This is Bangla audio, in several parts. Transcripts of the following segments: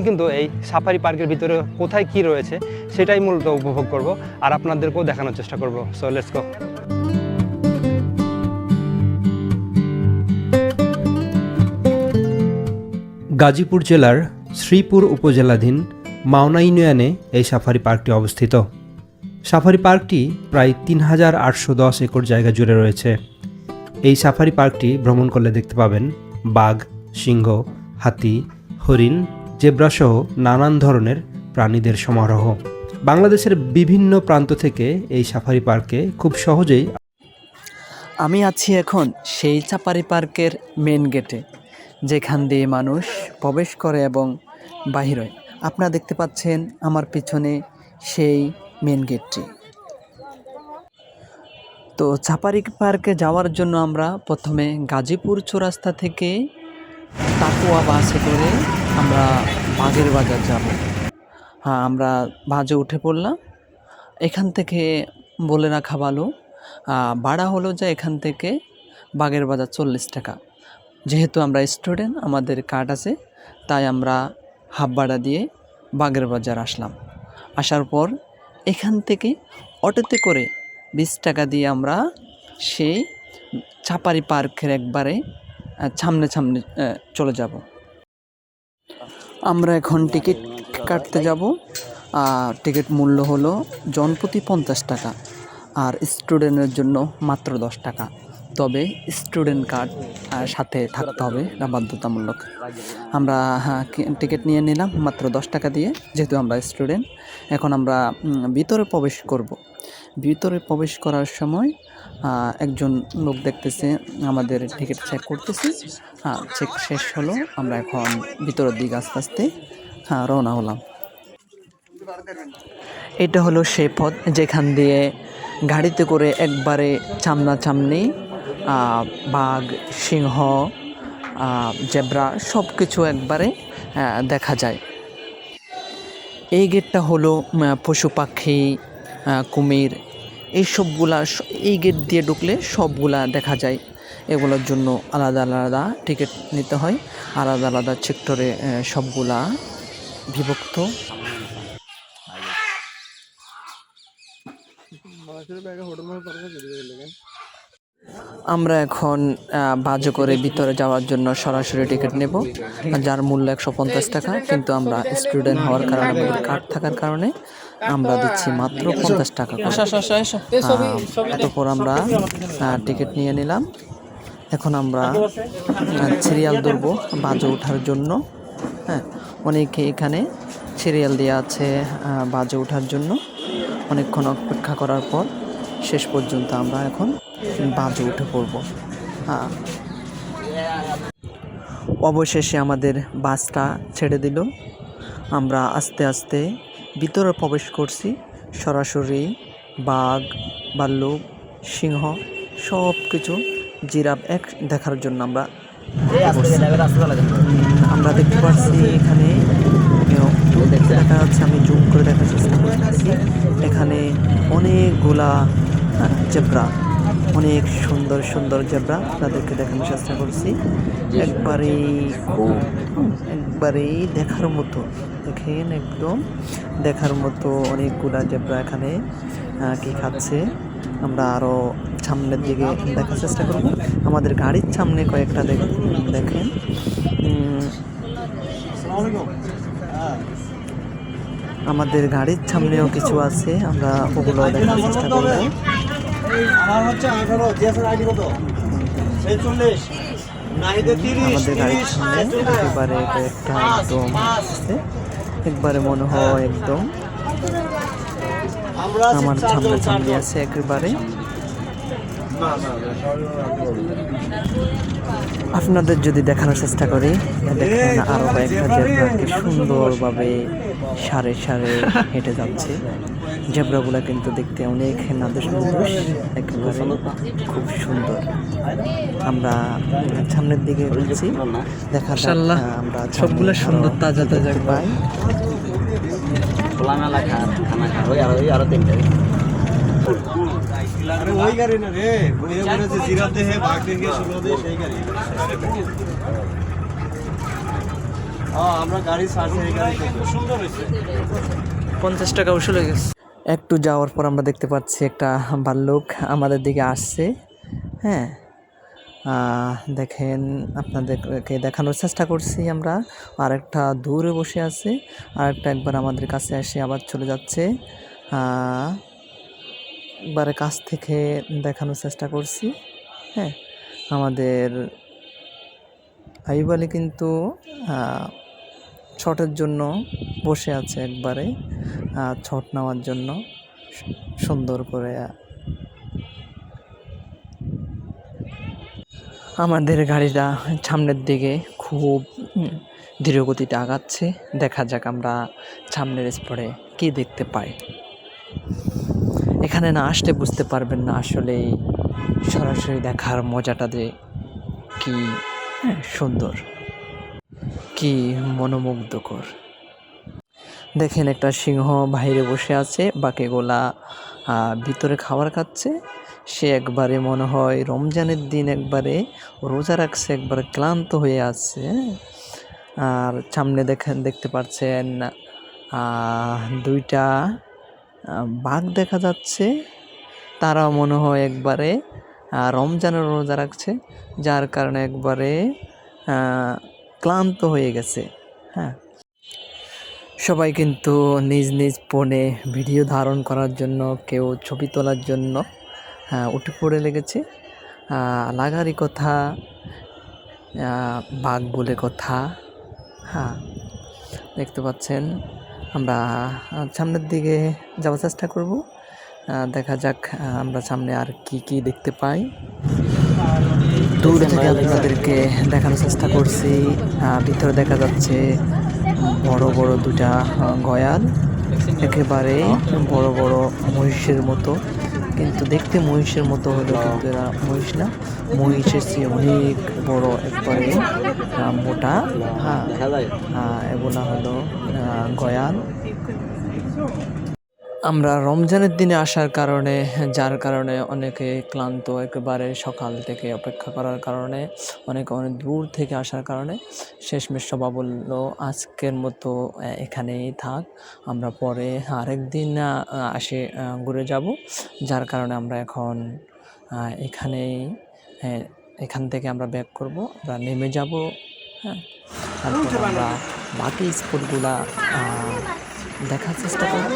কিন্তু এই সাফারি পার্কের ভিতরে কোথায় কি রয়েছে সেটাই মূলত উপভোগ করব আর আপনাদেরকেও দেখানোর চেষ্টা করব। So let's go. গাজীপুর জেলার শ্রীপুর উপজেলাধীন মাওনা ইউনিয়নে এই সাফারি পার্কটি অবস্থিত। সাফারি পার্কটি প্রায় ৩,৮১০ একর জায়গা জুড়ে রয়েছে। এই সাফারি পার্কটি ভ্রমণ করলে দেখতে পাবেন বাঘ, সিংহ, হাতি, হরিণ, জেব্রাসহ নানান ধরনের প্রাণীদের সমারোহ। বাংলাদেশের বিভিন্ন প্রান্ত থেকে এই সাফারি পার্কে খুব সহজেই। আমি আছি এখন সেই সাফারি পার্কের মেন গেটে, যেখান দিয়ে মানুষ প্রবেশ করে এবং বাহির হয়। আপনারা দেখতে পাচ্ছেন আমার পিছনে সেই মেন গেটটি। তো সাফারি পার্কে যাওয়ার জন্য আমরা প্রথমে গাজীপুর চৌরাস্তা থেকে টাকুয়া বাসে করে আমরা বাগের বাজার যাব। হ্যাঁ, আমরা বাসে উঠে পড়লাম। এখান থেকে বলে রাখা ভালো, ভাড়া হলো যে এখান থেকে বাগের বাজার 40 টাকা। যেহেতু আমরা স্টুডেন্ট, আমাদের কার্ড আছে, তাই আমরা হাফ ভাড়া দিয়ে বাগের বাজার আসলাম। আসার পর এখান থেকে অটোতে করে 20 টাকা দিয়ে আমরা সেই সাফারি পার্কের একবারে সামনে চলে যাব। আমরা এখন টিকিট কাটতে যাব। টিকিট মূল্য হলো জনপ্রতি 50 টাকা, আর স্টুডেন্টের জন্য মাত্র 10 টাকা। তবে স্টুডেন্ট কার্ড সাথে থাকতে হবে, এটা বাধ্যতামূলক। আমরা টিকিট নিয়ে নিলাম মাত্র 10 টাকা দিয়ে, যেহেতু আমরা স্টুডেন্ট। এখন আমরা ভিতরে প্রবেশ করব। ভিতরে প্রবেশ করার সময় একজন লোক দেখতেছে, আমাদের টিকিট চেক করতেছে। চেক শেষ হলো, আমরা এখন ভিতরের দিকে আস্তে আস্তে রওনা হলাম। এটা হলো সেই পথ যেখান দিয়ে গাড়িতে করে একবারে সামনাসামনি বাঘ, সিংহ, জেব্রা সব কিছু একবারে দেখা যায়। এই গেটটা হলো পশু পাখি, কুমির, এই গেট দিয়ে ঢুকলে সবগুলা দেখা যায়। এগুলোর জন্য আলাদা আলাদা টিকিট নিতে হয়, আলাদা আলাদা সেক্টরে সবগুলা বিভক্ত। আমরা এখন বাজে করে ভিতরে যাওয়ার জন্য সরাসরি টিকিট নেব, যার মূল্য 150 টাকা। কিন্তু আমরা স্টুডেন্ট হওয়ার কারণে, আমাদের কার্ড থাকার কারণে আমরা দিচ্ছি মাত্র 50 টাকা। তারপর আমরা টিকিট নিয়ে নিলাম। এখন আমরা সিরিয়াল ধরবো বাজে ওঠার জন্য। হ্যাঁ, অনেকে এখানে সিরিয়াল দেওয়া আছে বাজে ওঠার জন্য। অনেকক্ষণ অপেক্ষা করার পর শেষ পর্যন্ত আমরা এখন বাজে উঠে পড়ব। অবশেষে আমাদের বাসটা ছেড়ে দিল। আমরা আস্তে আস্তে ভিতরে প্রবেশ করছি। সরাসরি বাঘ, ভাল্লুক, সিংহ সব কিছু, জিরাফ দেখার জন্য আমরা দেখতে পাচ্ছি এখানে দেখা যাচ্ছে। আমি জুম করে দেখার চেষ্টা করতেছি। এখানে অনেকগুলা জেব্রা, অনেক সুন্দর সুন্দর জেব্রা তাদেরকে দেখানোর চেষ্টা করছি। একবারেই দেখার মতো, দেখেন একদম দেখার মতো অনেকগুলা জেব্রা এখানে কি খাচ্ছে। আমরা আরও সামনের দিকে দেখার চেষ্টা করব। আমাদের গাড়ির সামনে কয়েকটা দেখেন। আমাদের গাড়ির সামনেও কিছু আছে, আমরা ওগুলো দেখার চেষ্টা করব। আমাদের গাড়ির সামনে একেবারে কয়েকটা একদম আছে, একবারে মনে হয় একদম আমার সামনে আছে একেবারে। আপনাদের যদি দেখানোর চেষ্টা করি, দেখেন আরো কয়েকটা জেব্রা কি সুন্দরভাবে সারে সারে হেঁটে যাচ্ছে। জেব্রাগুলা কিন্তু দেখতে অনেক নাদুস, খুব সুন্দর। আমরা সামনের দিকে বলছি, দেখা আমরা সবগুলো সুন্দর তাজা তাজা পাই। আমরা গাড়ি ছাড়ছি এই গাড়ি সুন্দর হয়েছে। 50 টাকা উসুল হয়ে গেছে। একটু যাওয়ার পর আমরা দেখতে পাচ্ছি একটা ভাল্লুক আমাদের দিকে আসছে। হ্যাঁ, দেখেন, আপনাদেরকে দেখানোর চেষ্টা করছি আমরা। আরেকটা দূরে বসে আছে, আরেকটা একবার আমাদের কাছে এসে আবার চলে যাচ্ছে। একবারে কাছ থেকে দেখানোর চেষ্টা করছি। হ্যাঁ, আমাদের আইয়ুব আলী কিন্তু ছটের জন্য বসে আছে, একবারে ছট নেওয়ার জন্য সুন্দর করে। আমাদের গাড়িটা সামনের দিকে খুব ধীরগতিতে আগাচ্ছে। দেখা যাক আমরা সামনের স্পটে কী দেখতে পাই। এখানে না আসলে বুঝতে পারবেন না আসলে সরাসরি দেখার মজাটা যে কি সুন্দর, কি মনোমুগ্ধকর। দেখেন, একটা সিংহ বাইরে বসে আছে, বাকিগুলা ভিতরে খাবার খাচ্ছে। সে একবারে মনে হয় রমজানের দিন একবারে রোজা রাখছে, একবারে ক্লান্ত হয়ে আছে। আর সামনে দেখতে পাচ্ছেন দুইটা বাঘ দেখা যাচ্ছে। তারা মনে হয় একবারে রমজানের রোজা রাখছে, যার কারণে একবারে ক্লান্ত হয়ে গেছে। হ্যাঁ, সবাই কিন্তু নিজ নিজ ফোনে ভিডিও ধারণ করার জন্য, কেউ ছবি তোলার জন্য উঠে পড়ে লেগেছে। লাগারই কথা, বাঘ বলে কথা। হ্যাঁ, দেখতে পাচ্ছেন। আমরা সামনের দিকে যাওয়ার চেষ্টা করব, দেখা যাক আমরা সামনে আর কি কি দেখতে পাই। দূর থেকে আপনাদেরকে দেখানোর চেষ্টা করছি। ভিতরে দেখা যাচ্ছে বড় বড় দুটা গয়াল, একেবারে বড় বড় মহিষের মতো, কিন্তু দেখতে মহিষের মতো হলেও কিন্তু এরা মহিষ না, মহিষের চেয়ে অনেক বড়, একবারে মোটা। হ্যাঁ, এগুলা হলো গয়াল। আমরা রমজানের দিনে আসার কারণে, যার কারণে অনেকে ক্লান্ত, একেবারে সকাল থেকে অপেক্ষা করার কারণে, অনেক দূর থেকে আসার কারণে শেষমেশ সবাই বলল আজকের মতো এখানেই থাক, আমরা পরে আরেকদিন আসে ঘুরে যাব। যার কারণে আমরা এখন এখান থেকে আমরা ব্যাক করব, আমরা নেমে যাব। হ্যাঁ, তারপর আমরা বাকি স্পটগুলা দেখার চেষ্টা করব।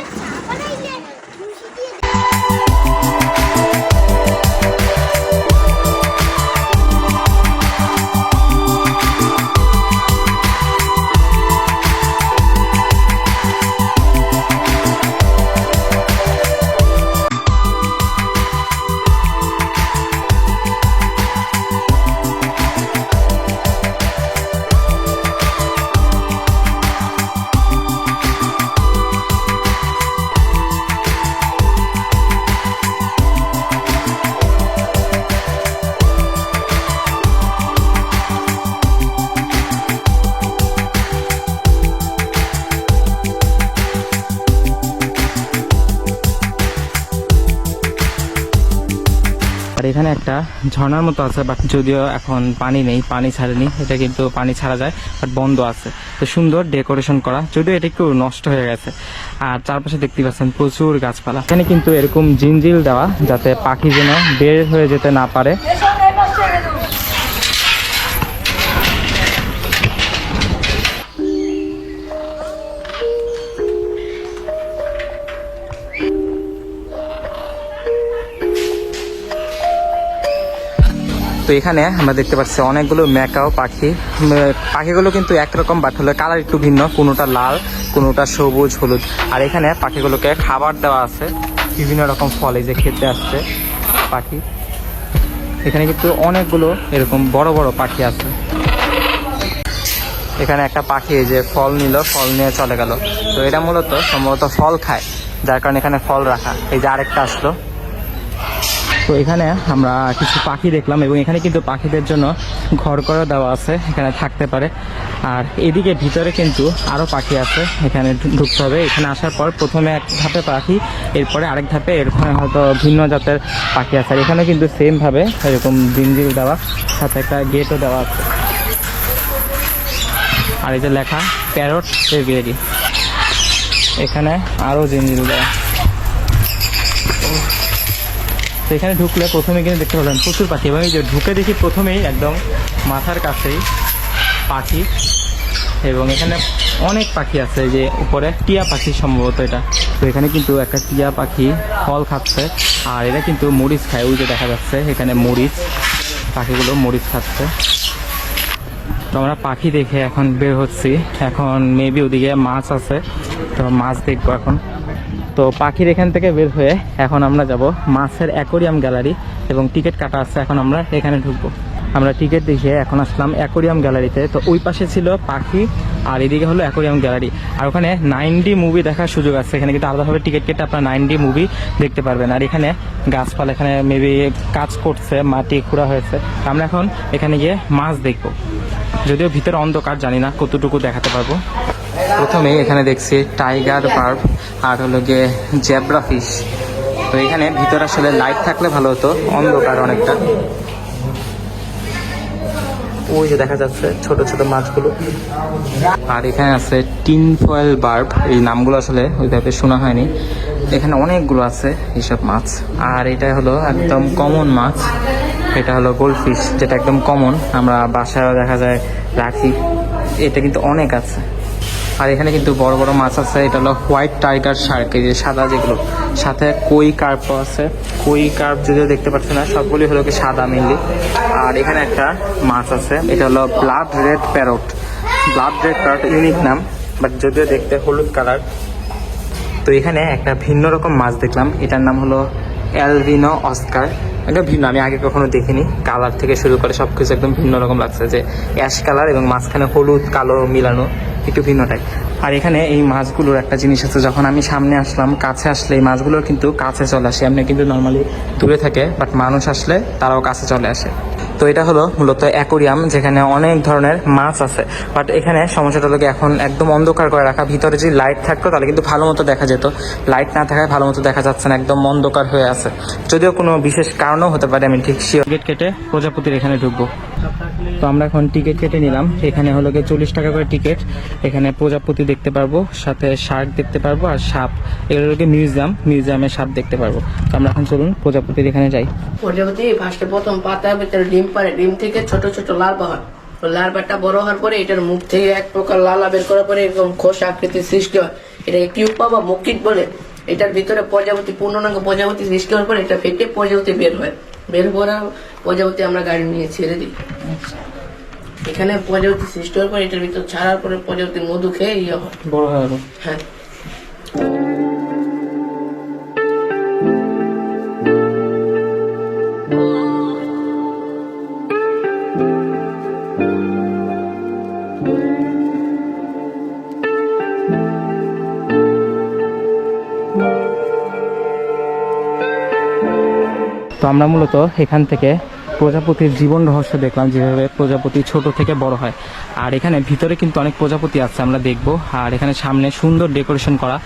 আর এখানে একটা ঝর্ণার মতো আছে, বাট যদিও এখন পানি নেই, পানি ছাড়েনি। এটা কিন্তু পানি ছাড়া যায়, বাট বন্ধ আছে। তো সুন্দর ডেকোরেশন করা, যদিও এটা একটু নষ্ট হয়ে গেছে। আর চারপাশে দেখতে পাচ্ছেন প্রচুর গাছপালা। এখানে কিন্তু এরকম জিঞ্জিল দেওয়া, যাতে পাখি যেন বের হয়ে যেতে না পারে। তো এখানে আমরা দেখতে পাচ্ছি অনেকগুলো ম্যাকাও পাখি। পাখিগুলো কিন্তু একরকম, বাট হলো কালার একটু ভিন্ন, কোনোটা লাল, কোনোটা সবুজ হলুদ। আর এখানে পাখিগুলোকে খাবার দেওয়া আছে, বিভিন্ন রকম ফল, এই যে খেতে আসছে পাখি। এখানে কিন্তু অনেকগুলো এরকম বড় বড় পাখি আছে। এখানে একটা পাখি এই যে ফল নিল, ফল নিয়ে চলে গেল। তো এটা মূলত সম্ভবত ফল খায়, যার কারণে এখানে ফল রাখা। এই যে আরেকটা আসলো। তো এখানে আমরা কিছু পাখি দেখলাম, এবং এখানে কিন্তু পাখিদের জন্য ঘর করে দেওয়া আছে, এখানে থাকতে পারে। আর এদিকে ভিতরে কিন্তু আরও পাখি আছে, এখানে ঢুকতে হবে। এখানে আসার পর প্রথমে এক ধাপে পাখি, এরপরে আরেক ধাপে এরকম হয়তো ভিন্ন জাতের পাখি আছে। আর এখানে কিন্তু সেমভাবে এরকম জিঞ্জিল দেওয়া, সাথে একটা গেটও দেওয়া আছে। আর এই যে লেখা প্যারট এভিয়ারি, এখানে আরও জিঞ্জিল দেয়। তো এখানে ঢুকলে প্রথমে কিন্তু দেখতে পাবেন প্রচুর পাখি, এবং এই যে ঢুকে দেখি প্রথমেই একদম মাথার কাছেই পাখি, এবং এখানে অনেক পাখি আছে, যে উপরে টিয়া পাখি সম্ভবত এটা। তো এখানে কিন্তু একটা টিয়া পাখি ফল খাচ্ছে, আর এরা কিন্তু মরিচ খায়, ওই যে দেখা যাচ্ছে এখানে মরিচ, পাখিগুলো মরিচ খাচ্ছে। তো আমরা পাখি দেখে এখন বের হচ্ছি, এখন মেবি ওদিকে মাছ আছে, তো মাছ দেখবো এখন। তো পাখির এখান থেকে বের হয়ে এখন আমরা যাব মাছের অ্যাকোরিয়াম গ্যালারি, এবং টিকিট কাটা আছে, এখন আমরা এখানে ঢুকবো। আমরা টিকিট দেখিয়ে এখন আসলাম অ্যাকোরিয়াম গ্যালারিতে। তো ওই পাশে ছিল পাখি, আর এদিকে হলো অ্যাকোরিয়াম গ্যালারি, আর ওখানে 9D মুভি দেখার সুযোগ আছে। এখানে কিন্তু আলাদাভাবে টিকিট কেটে আপনার 9D মুভি দেখতে পারবেন। আর এখানে গাছপালা, এখানে মেবি কাজ করছে, মাটি খুঁড়া হয়েছে। আমরা এখন এখানে গিয়ে মাছ দেখবো, যদিও ভিতরে অন্ধকার, জানি না কতটুকু দেখাতে পারবো। প্রথমে এখানে দেখছি টাইগার বার্ব আর হলো গিয়ে জেব্রা ফিশ। তো এখানে ভিতরে আসলে লাইট থাকলে ভালো হতো, অন্ধকার অনেকটা। ওই যে দেখা যাচ্ছে ছোট ছোট মাছগুলো। আর এখানে আছে টিন ফয়েল বার্ব, এই নামগুলো আসলে ওইভাবে শোনা হয়নি। এখানে অনেকগুলো আছে এইসব মাছ। আর এটা হলো একদম কমন মাছ, এটা হলো গোল্ডফিশ, যেটা একদম কমন, আমরা বাসায় দেখা যায় রাখি। এটা কিন্তু অনেক আছে। আর এখানে কিন্তু বড় বড় মাছ আছে, এটা হলো হোয়াইট টাইগার শার্ক, এই যে সাদা যেগুলো, সাথে কই কার্পও আছে। কই কার্প যদিও দেখতে পাচ্ছি না, সবগুলি হলো কি সাদা মেনলি। আর এখানে একটা মাছ আছে, এটা হলো blood red parrot. Blood red parrot unique নাম, বাট যদিও দেখতে হলুদ কালার। তো এখানে একটা ভিন্ন রকম মাছ দেখলাম, এটার নাম হলো অ্যালবিনো অস্কার। এটা ভিন্ন, আমি আগে কখনো দেখিনি। কালার থেকে শুরু করে সব কিছু একদম ভিন্ন রকম লাগছে, যে অ্যাশ কালার এবং মাঝখানে হলুদ কালো মিলানো, একটু ভিন্নটাই। আর এখানে এই মাছগুলোর একটা জিনিস আছে, যখন আমি সামনে আসলাম, কাছে আসলে এই মাছগুলোর কিন্তু কাছে চলে আসে। এমনি কিন্তু নর্মালি দূরে থাকে, বাট মানুষ আসলে তারাও কাছে চলে আসে। তো এটা হলো মূলত অ্যাকোরিয়াম, যেখানে অনেক ধরনের মাছ আছে। বাট এখানে সমস্যাটা হলো এখন একদম অন্ধকার করে রাখা। ভিতরে যদি লাইট থাকতো তাহলে কিন্তু ভালো মতো দেখা যেত, লাইট না থাকায় ভালো মতো দেখা যাচ্ছে না, একদম অন্ধকার হয়ে আছে। যদিও কোনো বিশেষ কারণও হতে পারে, আমি ঠিক শিওর। টিকিট কেটে প্রজাপতির এখানে ঢুকবো। তো আমরা এখন টিকিট কেটে নিলাম। এখানে হলো গিয়ে 40 টাকা করে টিকিট। এখানে প্রজাপতি দেখতে পারবো, সাথে শার্ক দেখতে পারবো, আর সাপ। এগুলো হলো মিউজিয়ামে সাপ দেখতে পারবো। তো আমরা এখন চলুন প্রজাপতির এখানে যাই। প্রজাপতি ফার্স্টে প্রথম পাতার ভিতরে ডিম পারে, ডিম থেকে ছোট ছোট লার্ভা হয়। লার্ভাটা বড় হওয়ার পরে এটার মুখ থেকে এক প্রকার লালা বের করার পরে এরকম খোসা আকৃতির সৃষ্টি হয়, এটাকে কিউপা বা মুকিট বলে। এটার ভিতরে প্রজাপতি, পূর্ণাঙ্গ প্রজাপতি সৃষ্টি হওয়ার পরে এটা ফেটে প্রজাপতি বের হয়। বের করা প্রজাপতি আমরা গাড়ি নিয়ে ছেড়ে দিই। এখানে প্রজাপতি সৃষ্টি হওয়ার পরে এটার ভিতর ছাড়ার পরে প্রজাপতি মধু খেয়ে ইয়ে হয়, বড় হয়ে যাবে। হ্যাঁ। তো আমরা মূলত এখান থেকে প্রজাপতির জীবন রহস্য দেখলাম, যেভাবে প্রজাপতি ছোট থেকে বড় হয়। আর এখানে ভিতরে কিন্তু অনেক প্রজাপতি আছে, আমরা দেখবো। আর এখানে সামনে সুন্দর ডেকোরেশন করা,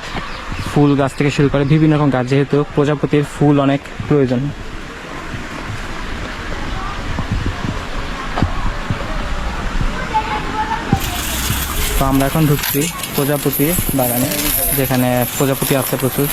ফুল গাছ থেকে শুরু করে বিভিন্ন রকম গাছ, যেহেতু প্রজাপতির ফুল অনেক প্রয়োজন। তো আমরা এখন ঢুকছি প্রজাপতি বাগানে, যেখানে প্রজাপতি আছে প্রচুর।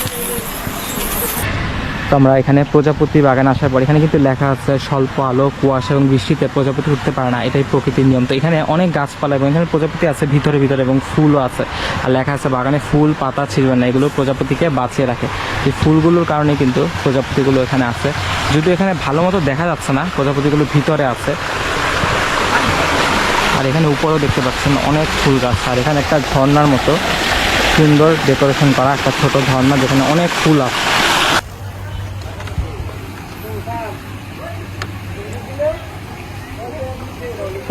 তো আমরা এখানে প্রজাপতি বাগান আসার পর এখানে কিন্তু লেখা আছে স্বল্প আলো, কুয়াশা এবং বৃষ্টিতে প্রজাপতি উঠতে পারে না, এটাই প্রকৃতির নিয়ম। তো এখানে অনেক গাছপালা এবং এখানে প্রজাপতি আছে ভিতরে এবং ফুলও আছে। আর লেখা আছে বাগানে ফুল পাতা ছিঁড়বেন না, এগুলো প্রজাপতিকে বাঁচিয়ে রাখে। এই ফুলগুলোর কারণে কিন্তু প্রজাপতিগুলো এখানে আছে। যদিও এখানে ভালো মতো দেখা যাচ্ছে না, প্রজাপতিগুলো ভিতরে আছে। আর এখানে উপরেও দেখতে পাচ্ছেন অনেক ফুল গাছ। আর এখানে একটা ঝর্ণার মতো সুন্দর ডেকোরেশন করা একটা ছোট ঝর্ণা, যেখানে অনেক ফুল আছে।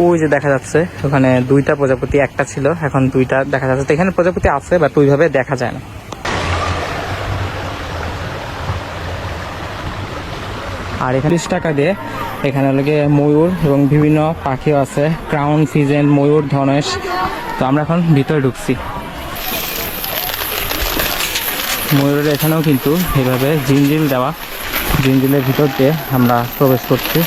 ওই যে দেখা যাচ্ছে ওখানে দুইটা প্রজাপতি, একটা ছিল এখন দুইটা দেখা যাচ্ছে। তো এখানে প্রজাপতি আছে, বাট ওইভাবে দেখা যায় না। আর এখানে 30 টাকা দিয়ে এখানে লগে ময়ূর এবং বিভিন্ন পাখিও আছে, ক্রাউন, ফিজেন্ট, ময়ূর, ধনেশ। তো আমরা এখন ভিতরে ঢুকছি। ময়ূরের এখানেও কিন্তু এভাবে জিঞ্জিল দেওয়া, জিঞ্জিলের ভিতর দিয়ে আমরা প্রবেশ করছি।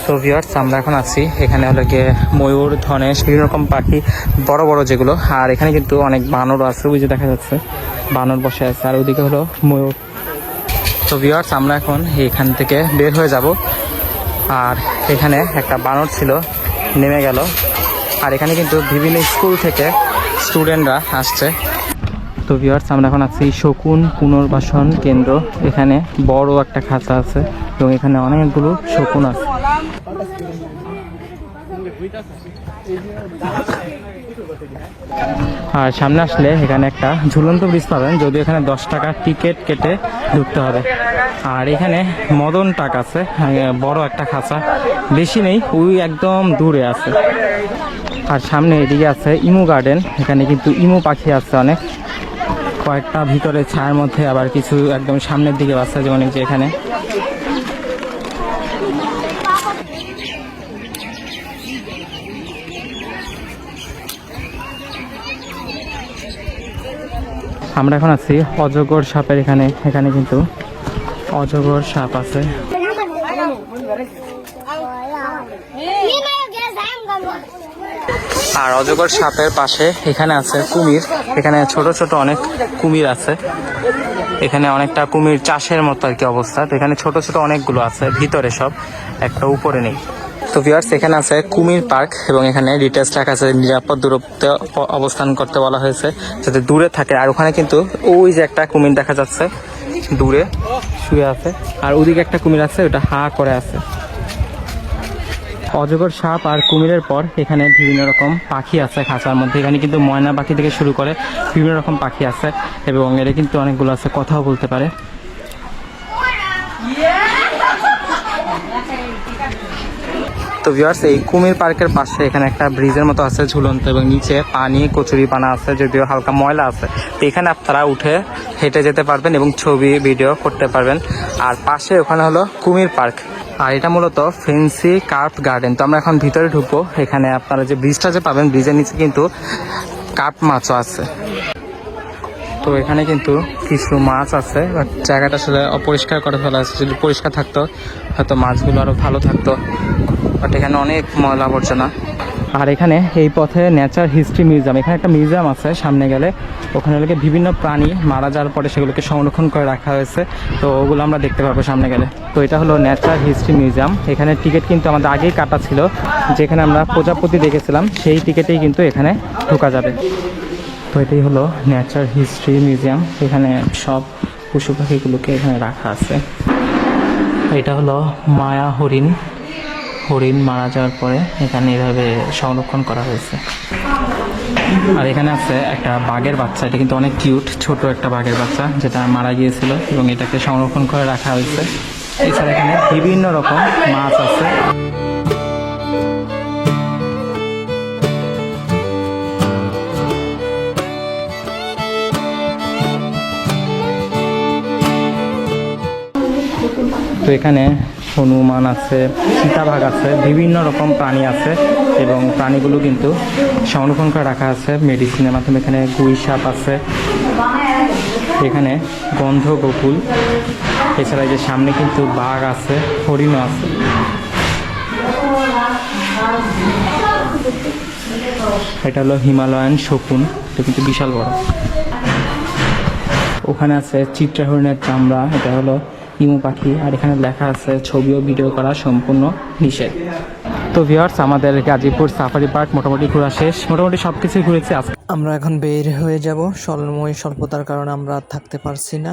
তো ভিউয়ার্স আমরা এখন আছি এখানে হলো গিয়ে ময়ূর, ধনেশ, বিভিন্ন রকম পাখি বড় বড় যেগুলো, আর এখানে কিন্তু অনেক বানরও আছে, ওই যে দেখা যাচ্ছে বানর বসে আছে, আর ওইদিকে হলো ময়ূর। তো ভিউয়ার্স আমরা এখন এখান থেকে বের হয়ে যাব, আর এখানে একটা বানর ছিল নেমে গেল, আর এখানে কিন্তু বিভিন্ন স্কুল থেকে স্টুডেন্টরা আসছে। তো ভিউয়ার্স আমরা এখন আছি শকুন পুনর্বাসন কেন্দ্র, এখানে বড় একটা খাঁচা আছে এবং এখানে অনেকগুলো শকুন আছে। আর সামনে আসলে এখানে একটা ঝুলন্ত ব্রিজ পাবেন, যদিও এখানে 10 টাকা টিকিট কেটে ঢুকতে হবে। আর এখানে মদন টাক আছে, বড় একটা খাঁচা, বেশি নেই, ওই একদম দূরে আছে। আর সামনে এদিকে আছে ইমু গার্ডেন, এখানে কিন্তু ইমু পাখি আছে অনেক, কয়েকটা ভিতরে ছায়ার মধ্যে, আবার কিছু একদম সামনের দিকে আছে, যেমন যে এখানে। আমরা এখন আছি অজগর সাপের এখানে, এখানে কিন্তু অজগর সাপ আছে। আর অজগর সাপের পাশে এখানে আছে কুমির, এখানে ছোট ছোট অনেক কুমির আছে, এখানে অনেকটা কুমির চাষের মতো আর কি অবস্থা। তো এখানে ছোট ছোট অনেকগুলো আছে, ভিতরে সব, একটা উপরে নেই। তো ভিউয়ার্স এখানে আছে কুমির পার্ক, এবং এখানে ডিটেলস লেখা আছে, নিরাপদ দূরত্বে অবস্থান করতে বলা হয়েছে যাতে দূরে থাকে। আর ওখানে কিন্তু ওই যে একটা কুমির দেখা যাচ্ছে দূরে শুয়ে আছে, আর ওদিকে একটা কুমির আছে, ওটা হা করে আছে। অজগর সাপ আর কুমিরের পর এখানে বিভিন্ন রকম পাখি আছে খাঁচার মধ্যে, এখানে কিন্তু ময়না পাখি থেকে শুরু করে বিভিন্ন রকম পাখি আছে, এবং এরা কিন্তু অনেকগুলো আছে, কথাও বলতে পারে। তো ভিউয়ার্স এই কুমির পার্কের পাশে এখানে একটা ব্রিজের মতো আছে ঝুলন্ত, এবং নিচে পানি কচুরি পানা আছে, যদিও হালকা ময়লা আছে। তো এখানে আপনারা উঠে হেঁটে যেতে পারবেন এবং ছবি ভিডিও করতে পারবেন। আর পাশে ওখানে হলো কুমির পার্ক, আর এটা মূলত ফেন্সি কার্প গার্ডেন। তো আমরা এখন ভিতরে ঢুকবো, এখানে আপনারা যে ব্রিজটা যে পাবেন, ব্রিজের নিচে কিন্তু কার্প মাছও আছে। তো এখানে কিন্তু কিছু মাছ আছে, বাট জায়গাটা আসলে অপরিষ্কার করে ফেলা আছে, যদি পরিষ্কার থাকতো হয়তো মাছগুলো আরও ভালো থাকতো, বাট এখানে অনেক ময়লা আবর্জনা। আর এখানে এই পথে নেচার হিস্ট্রি মিউজিয়াম, এখানে একটা মিউজিয়াম আছে সামনে গেলে, ওখানে লোকে বিভিন্ন প্রাণী মারা যাওয়ার পরে সেগুলোকে সংরক্ষণ করে রাখা হয়েছে, তো ওগুলো আমরা দেখতে পাবো সামনে গেলে। তো এটা হলো নেচার হিস্ট্রি মিউজিয়াম, এখানে টিকিট কিন্তু আমাদের আগেই কাটা ছিল, যেখানে আমরা প্রজাপতি দেখেছিলাম সেই টিকিটেই কিন্তু এখানে ঢোকা যাবে। তো এটাই হলো নেচার হিস্ট্রি মিউজিয়াম, এখানে সব পশু পাখিগুলোকে এখানে রাখা আছে। এটা হলো মায়া হরিণ, হরিণ মারা যাওয়ার পরে এখানে এভাবে সংরক্ষণ করা হয়েছে। আর এখানে আছে একটা বাঘের বাচ্চা, এটা কিন্তু অনেক কিউট, ছোট একটা বাঘের বাচ্চা যেটা মারা গিয়েছিল, এবং এটাকে সংরক্ষণ করে রাখা হয়েছে। এছাড়া এখানে বিভিন্ন রকম মাছ আছে। তো এখানে হনুমান আছে, চিতাবাঘ আছে, বিভিন্ন রকম প্রাণী আছে, এবং প্রাণীগুলো কিন্তু সংরক্ষণ করে রাখা আছে মেডিসিনের মাধ্যমে। এখানে গুই সাপ আছে, এখানে গন্ধ গোকুল, এছাড়া যে সামনে কিন্তু বাঘ আছে, হরিণও আছে। এটা হলো হিমালয়ান শকুন, এটা কিন্তু বিশাল বড়। ওখানে আছে চিত্রা হরিণের চামড়া, এটা হলো ইমু পাখি, আর এখানে লেখা আছে ছবি ও ভিডিও করা সম্পূর্ণ নিষেধ। তো ভিউয়ার্স আমাদের গাজীপুর সাফারি পার্ক মোটামুটি ঘোরা শেষ, মোটামুটি সব কিছুই ঘুরেছি। আমরা এখন বের হয়ে যাব, সময় স্বল্পতার কারণে আমরা থাকতে পারছি না।